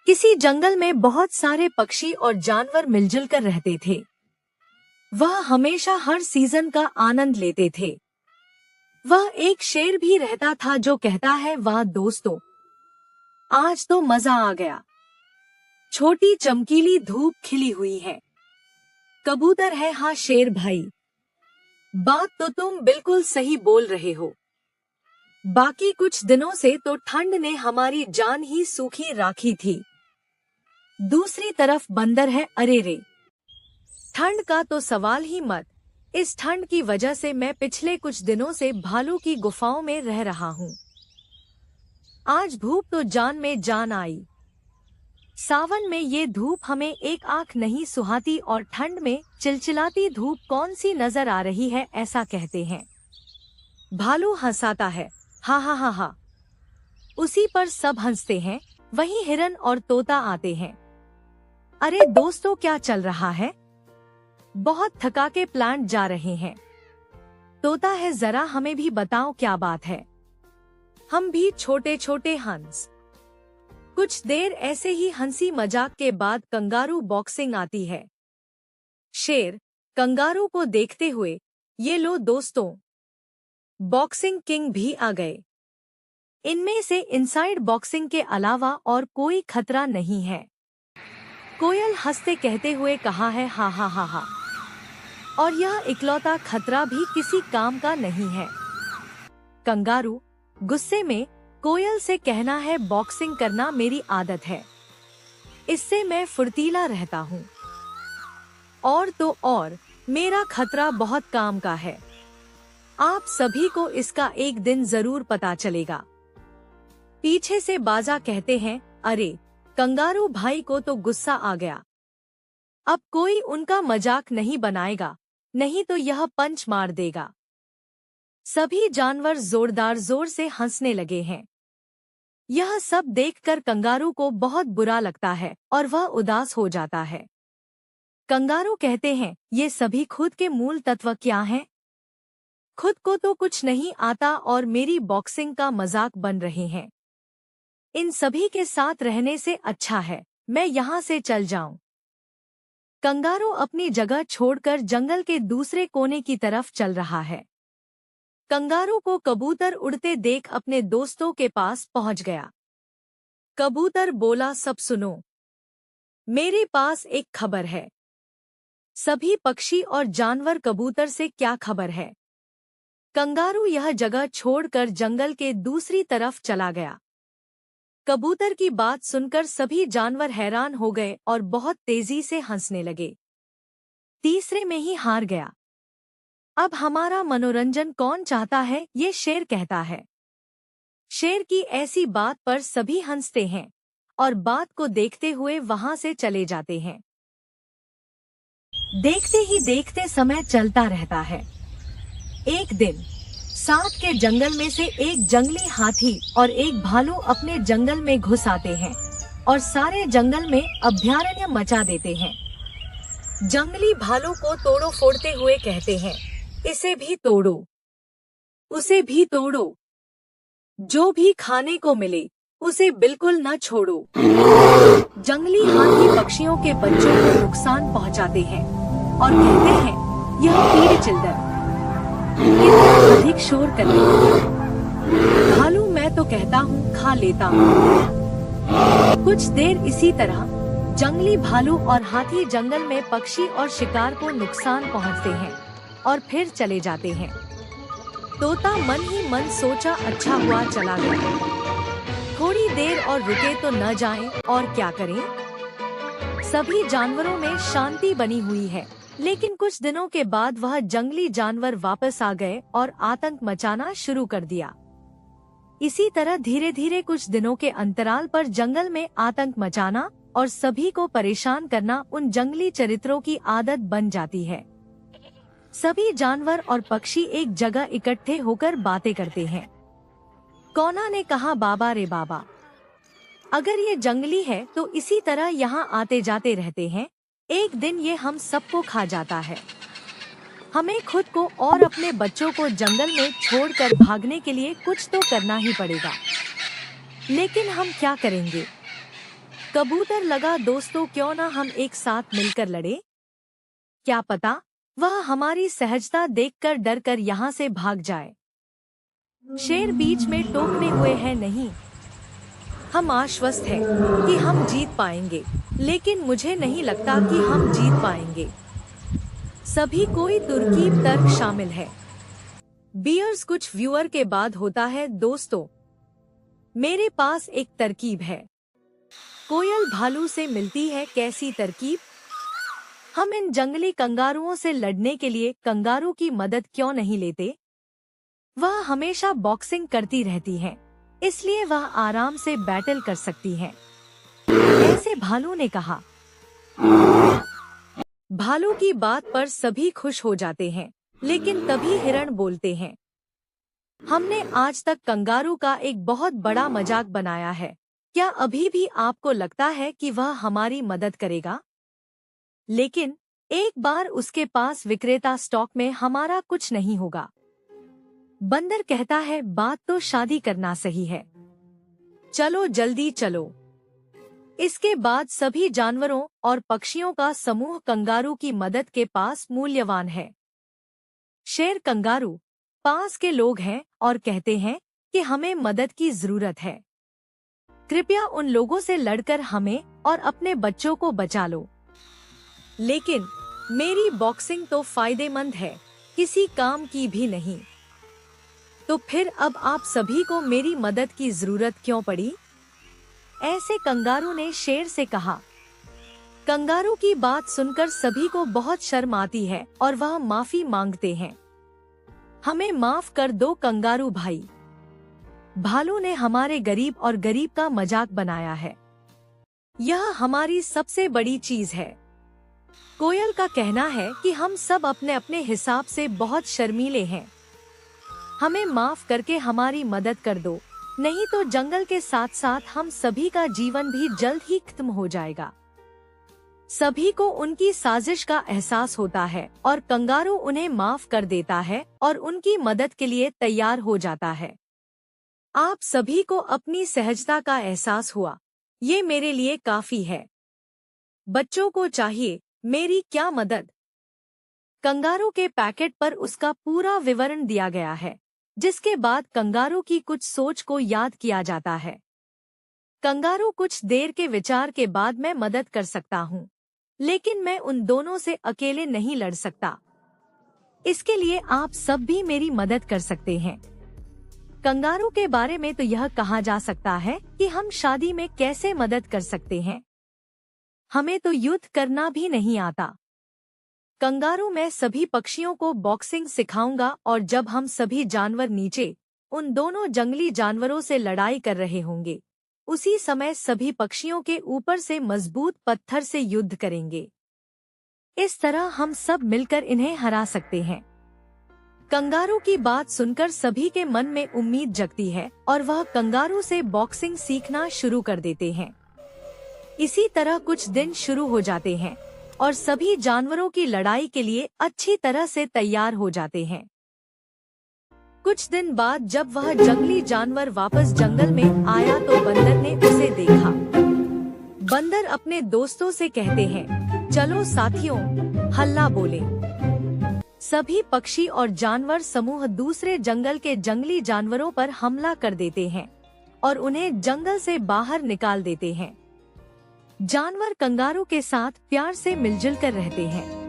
किसी जंगल में बहुत सारे पक्षी और जानवर मिलजुल कर रहते थे। वह हमेशा हर सीजन का आनंद लेते थे। वह एक शेर भी रहता था जो कहता है, वाह दोस्तों, आज तो मजा आ गया। छोटी चमकीली धूप खिली हुई है। कबूतर है, हाँ शेर भाई, बात तो तुम बिल्कुल सही बोल रहे हो। बाकी कुछ दिनों से तो ठंड ने हमारी जान ही सूखी राखी थी। दूसरी तरफ बंदर है, अरे रे, ठंड का तो सवाल ही मत। इस ठंड की वजह से मैं पिछले कुछ दिनों से भालू की गुफाओं में रह रहा हूँ। आज धूप तो जान में जान आई। सावन में ये धूप हमें एक आंख नहीं सुहाती और ठंड में चिलचिलाती धूप कौन सी नजर आ रही है, ऐसा कहते हैं। भालू हंसाता है, हा हा हा हा। उसी पर सब हंसते हैं। वहीं हिरन और तोता आते हैं। अरे दोस्तों, क्या चल रहा है? बहुत थका के प्लांट जा रहे हैं। तोता है, जरा हमें भी बताओ क्या बात है। हम भी छोटे छोटे हंस। कुछ देर ऐसे ही हंसी मजाक के बाद कंगारू बॉक्सिंग आती है। शेर कंगारू को देखते हुए, ये लो दोस्तों, बॉक्सिंग किंग भी आ गए। इनमें से इनसाइड बॉक्सिंग के अलावा और कोई खतरा नहीं है। कोयल हंसते कहते हुए कहा है, हा हा हा हा। और यह इकलौता खतरा भी किसी काम का नहीं है। कंगारू गुस्से में कोयल से कहना है, बॉक्सिंग करना मेरी आदत है, इससे मैं फुर्तीला रहता हूँ। और तो और मेरा खतरा बहुत काम का है। आप सभी को इसका एक दिन जरूर पता चलेगा। पीछे से बाजा कहते हैं, अरे कंगारू भाई को तो गुस्सा आ गया। अब कोई उनका मजाक नहीं बनाएगा, नहीं तो यह पंच मार देगा। सभी जानवर जोर से हंसने लगे हैं। यह सब देखकर कंगारू को बहुत बुरा लगता है और वह उदास हो जाता है। कंगारू कहते हैं, ये सभी खुद के मूल तत्व क्या हैं? खुद को तो कुछ नहीं आता और मेरी बॉक्सिंग का मजाक बन रहे हैं। इन सभी के साथ रहने से अच्छा है मैं यहाँ से चल जाऊं। कंगारू अपनी जगह छोड़कर जंगल के दूसरे कोने की तरफ चल रहा है। कंगारू को कबूतर उड़ते देख अपने दोस्तों के पास पहुंच गया। कबूतर बोला, सब सुनो, मेरे पास एक खबर है। सभी पक्षी और जानवर कबूतर से क्या खबर है? कंगारू यह जगह छोड़कर जंगल के दूसरी तरफ चला गया। कबूतर की बात सुनकर सभी जानवर हैरान हो गए और बहुत तेजी से हंसने लगे। तीसरे में ही हार गया। अब हमारा मनोरंजन कौन चाहता है, ये शेर कहता है। शेर की ऐसी बात पर सभी हंसते हैं और बात को देखते हुए वहां से चले जाते हैं। देखते ही देखते समय चलता रहता है। एक दिन साथ के जंगल में से एक जंगली हाथी और एक भालू अपने जंगल में घुस आते हैं और सारे जंगल में अभयारण्य मचा देते हैं। जंगली भालू को तोड़ो फोड़ते हुए कहते हैं, इसे भी तोड़ो, उसे भी तोड़ो, जो भी खाने को मिले उसे बिल्कुल न छोड़ो। जंगली हाथी पक्षियों के बच्चों को नुकसान पहुंचाते हैं और कहते हैं, यह कीड़े चिल्दर इतना अधिक शोर करते हैं। भालू, मैं तो कहता हूँ खा लेता हूँ। कुछ देर इसी तरह जंगली भालू और हाथी जंगल में पक्षी और शिकार को नुकसान पहुँचते हैं और फिर चले जाते हैं। तोता मन ही मन सोचा, अच्छा हुआ चला गया। थोड़ी देर और रुके तो न जाएं और क्या करें। सभी जानवरों में शांति बनी हुई है, लेकिन कुछ दिनों के बाद वह जंगली जानवर वापस आ गए और आतंक मचाना शुरू कर दिया। इसी तरह धीरे धीरे कुछ दिनों के अंतराल पर जंगल में आतंक मचाना और सभी को परेशान करना उन जंगली चरित्रों की आदत बन जाती है। सभी जानवर और पक्षी एक जगह इकट्ठे होकर बातें करते हैं। कोना ने कहा, बाबा रे बाबा, अगर ये जंगली है तो इसी तरह यहाँ आते जाते रहते हैं, एक दिन ये हम सबको खा जाता है। हमें खुद को और अपने बच्चों को जंगल में छोड़कर भागने के लिए कुछ तो करना ही पड़ेगा। लेकिन हम क्या करेंगे? कबूतर लगा, दोस्तों क्यों ना हम एक साथ मिलकर लड़े? क्या पता वह हमारी सहजता देखकर डरकर यहाँ से भाग जाए। शेर बीच में टोकने हुए है, नहीं, हम आश्वस्त हैं कि हम जीत पाएंगे, लेकिन मुझे नहीं लगता कि हम जीत पाएंगे। सभी कोई तुर्कीब तर्क शामिल है। बियर्स कुछ व्यूअर के बाद होता है, दोस्तों मेरे पास एक तरकीब है। कोयल भालू से मिलती है, कैसी तरकीब? हम इन जंगली कंगारुओं से लड़ने के लिए कंगारू की मदद क्यों नहीं लेते? वह हमेशा बॉक्सिंग करती रहती हैं, इसलिए वह आराम से बैटल कर सकती हैं। ऐसे भालू ने कहा। भालू की बात पर सभी खुश हो जाते हैं, लेकिन तभी हिरण बोलते हैं, हमने आज तक कंगारू का एक बहुत बड़ा मजाक बनाया है। क्या अभी भी आपको लगता है कि वह हमारी मदद करेगा? लेकिन एक बार उसके पास विक्रेता स्टॉक में हमारा कुछ नहीं होगा। बंदर कहता है, बात तो शादी करना सही है, चलो जल्दी चलो। इसके बाद सभी जानवरों और पक्षियों का समूह कंगारू की मदद के पास मूल्यवान है। शेर कंगारू पास के लोग हैं और कहते हैं कि हमें मदद की जरूरत है। कृपया उन लोगों से लड़कर हमें और अपने बच्चों को बचा लो। लेकिन मेरी बॉक्सिंग तो फायदेमंद है, किसी काम की भी नहीं। तो फिर अब आप सभी को मेरी मदद की जरूरत क्यों पड़ी? ऐसे कंगारू ने शेर से कहा। कंगारू की बात सुनकर सभी को बहुत शर्म आती है और वह माफी मांगते हैं। हमें माफ कर दो कंगारू भाई, भालू ने हमारे गरीब और गरीब का मजाक बनाया है। यह हमारी सबसे बड़ी चीज है। कोयल का कहना है कि हम सब अपने अपने हिसाब से बहुत शर्मीले हैं। हमें माफ करके हमारी मदद कर दो, नहीं तो जंगल के साथ साथ हम सभी का जीवन भी जल्द ही खत्म हो जाएगा। सभी को उनकी साजिश का एहसास होता है और कंगारू उन्हें माफ कर देता है और उनकी मदद के लिए तैयार हो जाता है। आप सभी को अपनी सहजता का एहसास हुआ, ये मेरे लिए काफी है। बच्चों को चाहिए मेरी क्या मदद? कंगारू के पैकेट पर उसका पूरा विवरण दिया गया है, जिसके बाद कंगारू की कुछ सोच को याद किया जाता है। कंगारू कुछ देर के विचार के बाद, मैं मदद कर सकता हूँ, लेकिन मैं उन दोनों से अकेले नहीं लड़ सकता। इसके लिए आप सब भी मेरी मदद कर सकते हैं। कंगारू के बारे में तो यह कहा जा सकता है कि हम शादी में कैसे मदद कर सकते हैं। हमें तो युद्ध करना भी नहीं आता। कंगारू मैं सभी पक्षियों को बॉक्सिंग सिखाऊंगा और जब हम सभी जानवर नीचे उन दोनों जंगली जानवरों से लड़ाई कर रहे होंगे, उसी समय सभी पक्षियों के ऊपर से मजबूत पत्थर से युद्ध करेंगे। इस तरह हम सब मिलकर इन्हें हरा सकते हैं। कंगारू की बात सुनकर सभी के मन में उम्मीद जगती है और वह कंगारू से बॉक्सिंग सीखना शुरू कर देते हैं। इसी तरह कुछ दिन शुरू हो जाते हैं और सभी जानवरों की लड़ाई के लिए अच्छी तरह से तैयार हो जाते हैं। कुछ दिन बाद जब वह जंगली जानवर वापस जंगल में आया तो बंदर ने उसे देखा। बंदर अपने दोस्तों से कहते हैं, चलो साथियों, हल्ला बोले। सभी पक्षी और जानवर समूह दूसरे जंगल के जंगली जानवरों पर हमला कर देते हैं और उन्हें जंगल से बाहर निकाल देते हैं। जानवर कंगारू के साथ प्यार से मिलजुल कर रहते हैं।